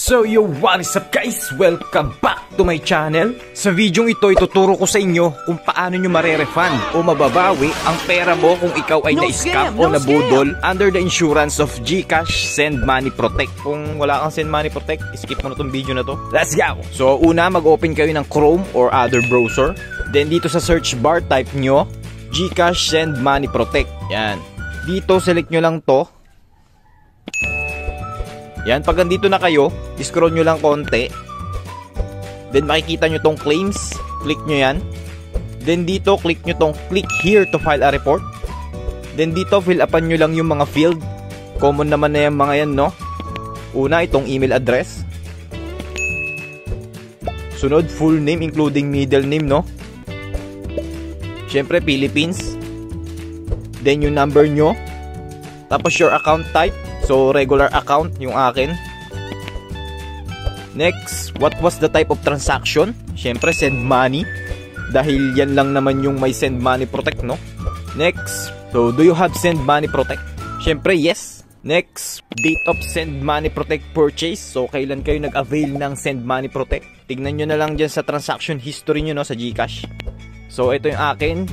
So yo, what is up guys? Welcome back to my channel. Sa video ito, ituturo ko sa inyo kung paano nyo mare-refund o mababawi ang pera mo kung ikaw ay na-scam o nabudol under the insurance of GCash Send Money Protect. Kung wala kang Send Money Protect, skip mo na tong video na to. Let's go! So una, mag-open kayo ng Chrome or other browser. Then dito sa search bar, type nyo GCash Send Money Protect. Yan. Dito, select nyo lang to. Yan, pag andito na kayo, scroll nyo lang konti. Then makikita nyo tong claims. Click nyo yan. Then dito, click nyo tong click here to file a report. Then dito, fill upan nyo lang yung mga field. Common naman na yung mga yan, no? Una, itong email address. Sunod, full name including middle name, no? Syempre, Philippines. Then yung number nyo. Tapos your account type. So, regular account, yung akin. Next, what was the type of transaction? Siyempre, send money. Dahil yan lang naman yung may Send Money Protect, no? Next, so, do you have Send Money Protect? Siyempre, yes. Next, date of Send Money Protect purchase. So, kailan kayo nag-avail ng Send Money Protect? Tignan nyo na lang dyan sa transaction history nyo, no, sa GCash. So, ito yung akin,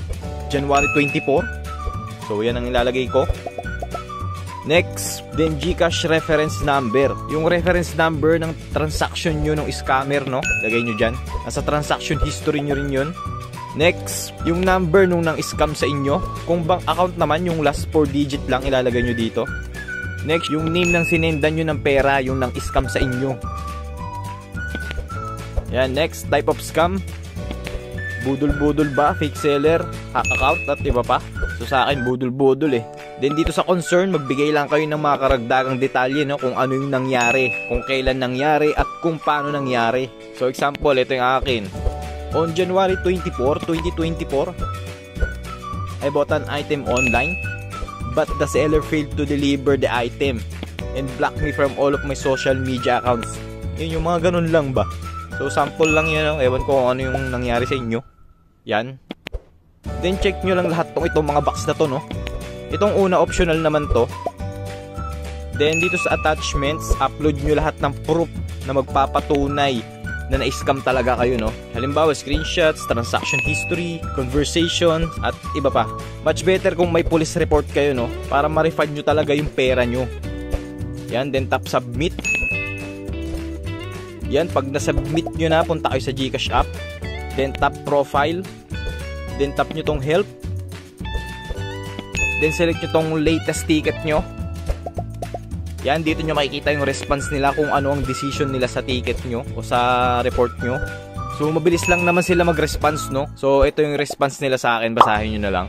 January 24. So, yan ang ilalagay ko. Next, then GCash reference number. Yung reference number ng transaction nyo ng scammer, no? Lagay nyo dyan. Nasa transaction history nyo rin yun. Next, yung number nung nang scam sa inyo. Kung bank account naman, yung last 4 digit lang ilalagay nyo dito. Next, yung name ng sinendan nyo ng pera, yung nang scam sa inyo. Yan, next, type of scam. Budol-budol ba? Fake seller? Hack account? At iba pa? So sa akin, budol-budol eh. Then dito sa concern, magbigay lang kayo ng mga karagdagang detalye, no? Kung ano yung nangyari, kung kailan nangyari, at kung paano nangyari. So example, ito yung akin. On January 24, 2024, I bought an item online, but the seller failed to deliver the item and blocked me from all of my social media accounts. Yun, yung mga ganun lang ba? So sample lang yun, no? Ewan ko kung ano yung nangyari sa inyo. Yan. Then check nyo lang lahat itong mga box na to, no? Itong una, optional naman to. Then dito sa attachments, upload nyo lahat ng proof na magpapatunay na na-scam talaga kayo, no? Halimbawa, screenshots, transaction history, conversation, at iba pa. Much better kung may police report kayo, no? Para ma-refund nyo talaga yung pera nyo. Yan, then tap submit. Yan, pag na-submit nyo na, punta kayo sa GCash app. Then tap profile. Then tap nyo tong help. Then select nyo tong latest ticket nyo. Yan, dito nyo makikita yung response nila kung ano ang decision nila sa ticket nyo o sa report nyo. So mabilis lang naman sila mag-response, no? So ito yung response nila sa akin, basahin nyo na lang.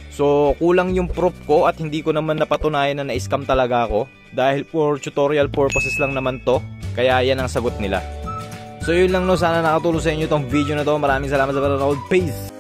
So kulang yung proof ko at hindi ko naman napatunayan na na-scam talaga ako. Dahil for tutorial purposes lang naman to. Kaya yan ang sagot nila. So yun lang, no, sana nakatulong sa inyo tong video na to. Maraming salamat sa panonood. Peace!